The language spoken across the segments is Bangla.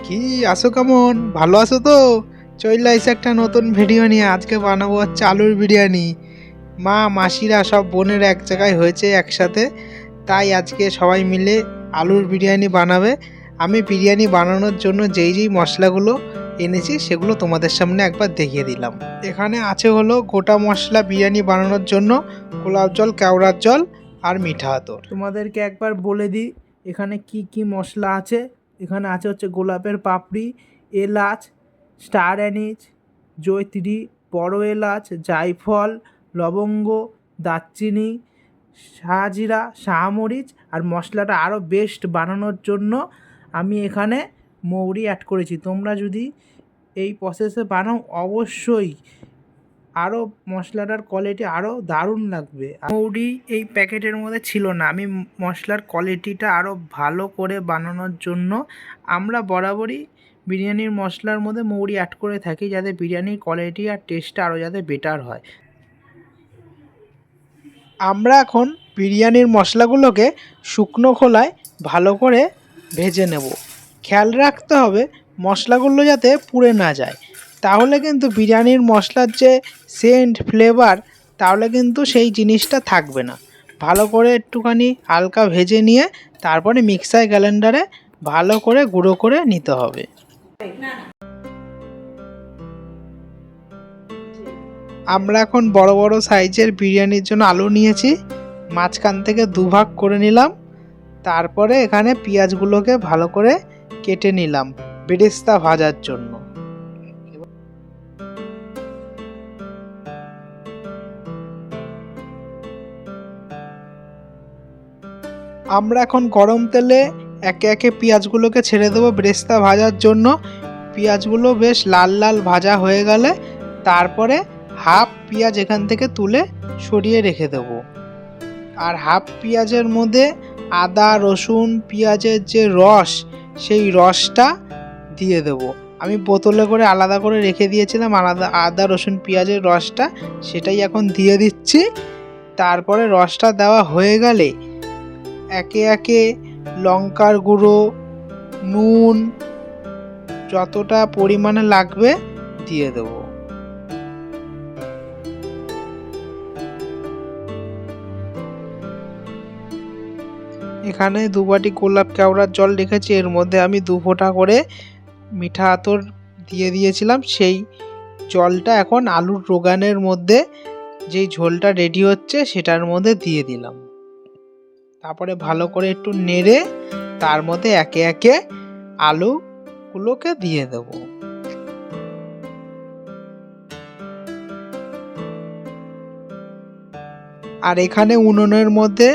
কি আছো, কেমন ভালো আছো তো? চলে আইছে একটা নতুন ভিডিও নিয়ে। আজকে বানাবো হচ্ছে আলুর বিরিয়ানি। মা মাসিরা সব বোনের এক জায়গায় হয়েছে একসাথে, তাই আজকে সবাই মিলে আলুর বিরিয়ানি বানাবে। আমি বিরিয়ানি বানানোর জন্য যেই যেই মশলাগুলো এনেছি সেগুলো তোমাদের সামনে একবার দেখিয়ে দিলাম। এখানে আছে হলো গোটা মশলা বিরিয়ানি বানানোর জন্য গোলাপ জল, কেওড়ার জল আর মিঠা আতর। তোমাদেরকে একবার বলে দিই এখানে কি কি মশলা আছে। এখানে আছে হচ্ছে গোলাপের পাপড়ি, এলাচ, স্টার অ্যানিজ, জয়িত্রী, বড় এলাচ, জায়ফল, লবঙ্গ, দারচিনি, শাহজিরা, শাহমরিচ। আর মশলাটা আরও বেস্ট বানানোর জন্য আমি এখানে মৌরি অ্যাড করেছি। তোমরা যদি এই প্রসেসে বানাও অবশ্যই আরও মশলাটার কোয়ালিটি আরও দারুণ লাগবে। মৌরি এই প্যাকেটের মধ্যে ছিল না। আমি মশলার কোয়ালিটিটা আরও ভালো করে বানানোর জন্য আমরা বরাবরই বিরিয়ানির মশলার মধ্যে মৌরি অ্যাড করে থাকি, যাতে বিরিয়ানির কোয়ালিটি আর টেস্টটা আরও যাতে বেটার হয়। আমরা এখন বিরিয়ানির মশলাগুলোকে শুকনো খোলায় ভালো করে ভেজে নেব। খেয়াল রাখতে হবে মশলাগুলো যাতে পুড়ে না যায়, তাহলে কিন্তু বিরিয়ানির মশলার যে সেন্ট ফ্লেভার তাহলে কিন্তু সেই জিনিসটা থাকবে না। ভালো করে একটুখানি হালকা ভেজে নিয়ে তারপরে মিক্সার গ্রাইন্ডারে ভালো করে গুঁড়ো করে নিতে হবে। আমরা এখন বড় বড় সাইজের বিরিয়ানির জন্য আলু নিয়েছি, মাঝখান থেকে দুভাগ করে নিলাম। তারপরে এখানে পেঁয়াজগুলোকে ভালো করে কেটে নিলাম বেরেস্তা ভাজার জন্য। আমরা এখন গরম তেলে একে একে পেঁয়াজগুলোকে ছেড়ে দেবো বেরেস্তা ভাজার জন্য। পেঁয়াজগুলো বেশ লাল লাল ভাজা হয়ে গেলে তারপরে হাফ পেঁয়াজ এখান থেকে তুলে সরিয়ে রেখে দেবো। আর হাফ পেঁয়াজের মধ্যে আদা, রসুন, পেঁয়াজের যে রস সেই রসটা দিয়ে দেবো। আমি বোতলে করে আলাদা করে রেখে দিয়েছিলাম আদা, রসুন, পেঁয়াজের রসটা, সেটাই এখন দিয়ে দিচ্ছি। তারপরে রসটা দেওয়া হয়ে গেলে একে একে লঙ্কার গুঁড়ো, নুন যতটা পরিমাণে লাগবে দিয়ে দেবো। এখানে 2 বাটি গোলাপ কেওড়ার জল রেখেছি, এর মধ্যে আমি 2 ফোঁটা করে মিঠা আতর দিয়ে দিয়েছিলাম। সেই জলটা এখন আলুর রোগানের মধ্যে যেই ঝোলটা রেডি হচ্ছে সেটার মধ্যে দিয়ে দিলাম। তারপরে ভালো করে একটু নেড়ে তার মধ্যে একে একে আলুগুলোকে দিয়ে দেবো। আর এখানে উনুনের মধ্যে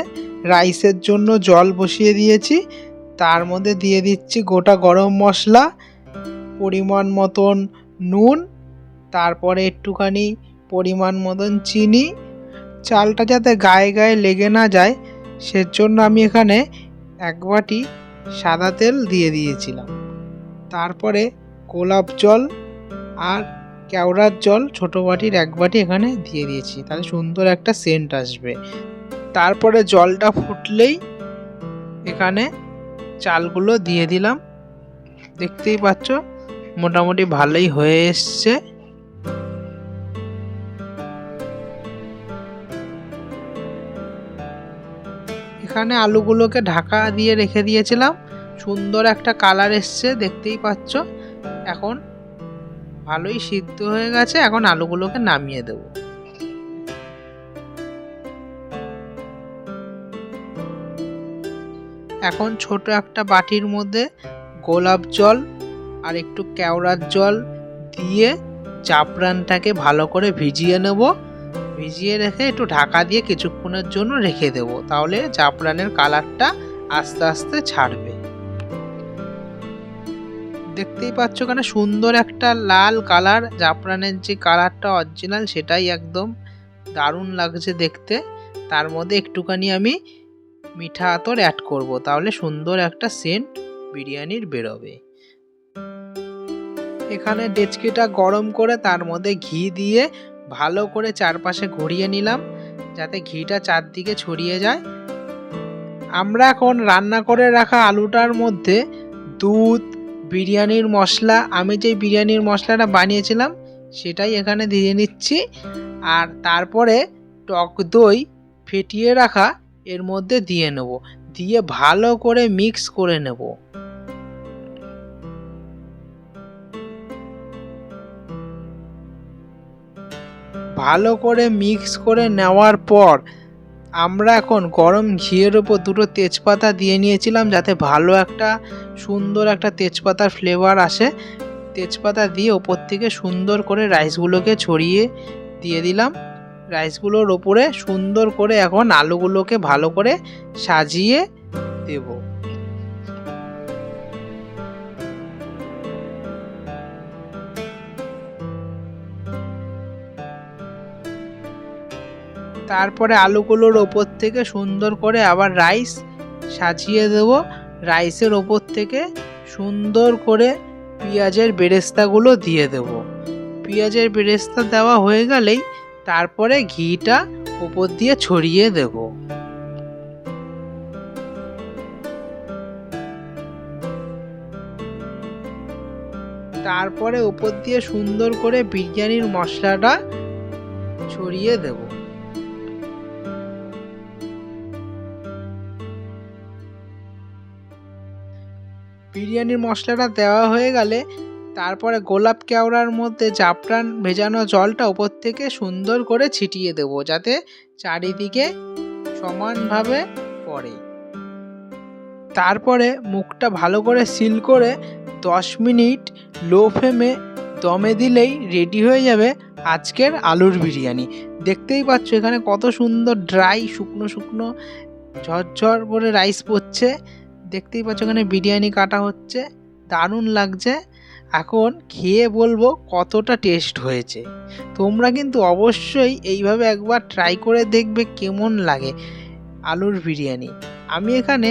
রাইসের জন্য জল বসিয়ে দিয়েছি, তার মধ্যে দিয়ে দিচ্ছি গোটা গরম মশলা, পরিমাণ মতন নুন, তারপরে একটুখানি পরিমাণ মতন চিনি। চালটা যাতে গায়ে গায়ে লেগে না যায় সেজন্য আমি এখানে 1 বাটি সাদা তেল দিয়ে দিয়েছিলাম। তারপরে গোলাপ জল আর কেওড়ার জল ছোটো বাটির 1 বাটি এখানে দিয়ে দিয়েছি, তাহলে সুন্দর একটা সেন্ট আসবে। তারপরে জলটা ফুটলেই এখানে চালগুলো দিয়ে দিলাম। দেখতেই পাচ্ছ মোটামুটি ভালোই হয়ে এসছে। এখানে আলুগুলোকে ঢাকা দিয়ে রেখে দিয়েছিলাম, সুন্দর একটা কালার এসছে দেখতেই পাচ্ছ। এখন ভালোই সিদ্ধ হয়ে গেছে, এখন আলুগুলোকে নামিয়ে দেব। এখন ছোট একটা বাটির মধ্যে গোলাপ জল আর একটু কেওড়ার জল দিয়ে জাফরানটাকে ভালো করে ভিজিয়ে নেব। ভিজিয়ে রেখে একটু ঢাকা দিয়ে কিছুক্ষণের জন্য রেখে দেব, তাহলে জাফরানের কালারটা আস্তে আস্তে ছাড়বে। দেখতেই পাচ্ছ কেন সুন্দর একটা লাল কালার, জাফরানের যে কালারটা অরিজিনাল সেটাই একদম দারুণ লাগছে দেখতে। তার মধ্যে একটুখানি আমি মিঠা আতর অ্যাড করব, তাহলে সুন্দর একটা সেন্ট বিরিয়ানির বেরোবে। এখানে ডেচকিটা গরম করে তার মধ্যে ঘি দিয়ে ভালো করে চারপাশে ঘুরিয়ে নিলাম যাতে ঘিটা চারদিকে ছড়িয়ে যায়। আমরা এখন রান্না করে রাখা আলুটার মধ্যে দুধ, বিরিয়ানির মশলা, আমি যে বিরিয়ানির মশলাটা বানিয়েছিলাম সেটাই এখানে দিয়ে নিচ্ছি। আর তারপরে টক দই ফেটিয়ে রাখা এর মধ্যে দিয়ে নেব, দিয়ে ভালো করে মিক্স করে নেব। ভালো করে মিক্স করে নেওয়ার পর আমরা এখন গরম ঘিয়ের ওপর দুটো তেজপাতা দিয়ে নিয়েছিলাম, যাতে ভালো একটা সুন্দর একটা তেজপাতার ফ্লেভার আসে। তেজপাতা দিয়ে ওপর থেকে সুন্দর করে রাইসগুলোকে ছড়িয়ে দিয়ে দিলাম। রাইসগুলোর ওপরে সুন্দর করে এখন আলুগুলোকে ভালো করে সাজিয়ে দেব। তারপরে আলুগুলোর ওপর থেকে সুন্দর করে আবার রাইস সাজিয়ে দেব। রাইসের ওপর থেকে সুন্দর করে পেঁয়াজের বেরেস্তাগুলো দিয়ে দেব। পেঁয়াজের বেরেস্তা দেওয়া হয়ে গেলেই তারপরে ঘিটা ওপর দিয়ে ছড়িয়ে দেব। তারপরে ওপর দিয়ে সুন্দর করে বিরিয়ানির মশলাটা ছড়িয়ে দেব। বিরিয়ানির মশলাটা দেওয়া হয়ে গেলে তারপরে গোলাপ কেওড়ার মধ্যে জাফরান ভেজানো জলটা ওপর থেকে সুন্দর করে ছিটিয়ে দেব, যাতে চারিদিকে সমানভাবে পড়ে। তারপরে মুখটা ভালো করে সিল করে 10 মিনিট লো ফ্লেমে দমে দিলেই রেডি হয়ে যাবে আজকের আলুর বিরিয়ানি। দেখতেই পাচ্ছ এখানে কত সুন্দর ড্রাই শুকনো শুকনো ঝরঝর করে রাইস পড়ছে। দেখতেই পাচ্ছ এখানে বিরিয়ানি কাটা হচ্ছে, দারুণ লাগছে। এখন খেয়ে বলবো কতটা টেস্ট হয়েছে। তোমরা কিন্তু অবশ্যই এইভাবে একবার ট্রাই করে দেখবে কেমন লাগে আলুর বিরিয়ানি। আমি এখানে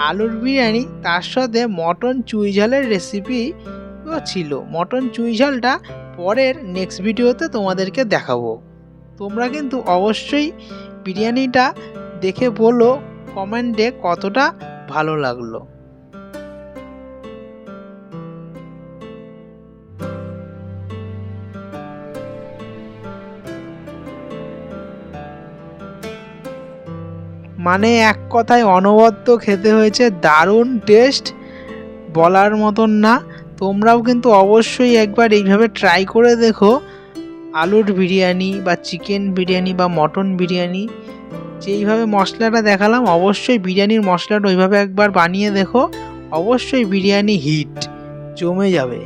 আলুর বিরিয়ানি তার সাথে মটন চুই ঝালের রেসিপিও ছিল। মটন চুই ঝালটা পরের নেক্সট ভিডিওতে তোমাদেরকে দেখাবো। তোমরা কিন্তু অবশ্যই বিরিয়ানিটা দেখে বলো কমেন্টে কতটা ভালো লাগলো। মানে এক কথায় অনবদ্য খেতে হয়েছে, দারুণ টেস্ট, বলার মতন না। তোমরাও কিন্তু অবশ্যই একবার এইভাবে ট্রাই করে দেখো আলুর বিরিয়ানি বা চিকেন বিরিয়ানি বা মটন বিরিয়ানি। যেইভাবে মশলাটা দেখালাম অবশ্যই বিরিয়ানির মশলাটা ওইভাবে একবার বানিয়ে দেখো, অবশ্যই বিরিয়ানি হিট জমে যাবে।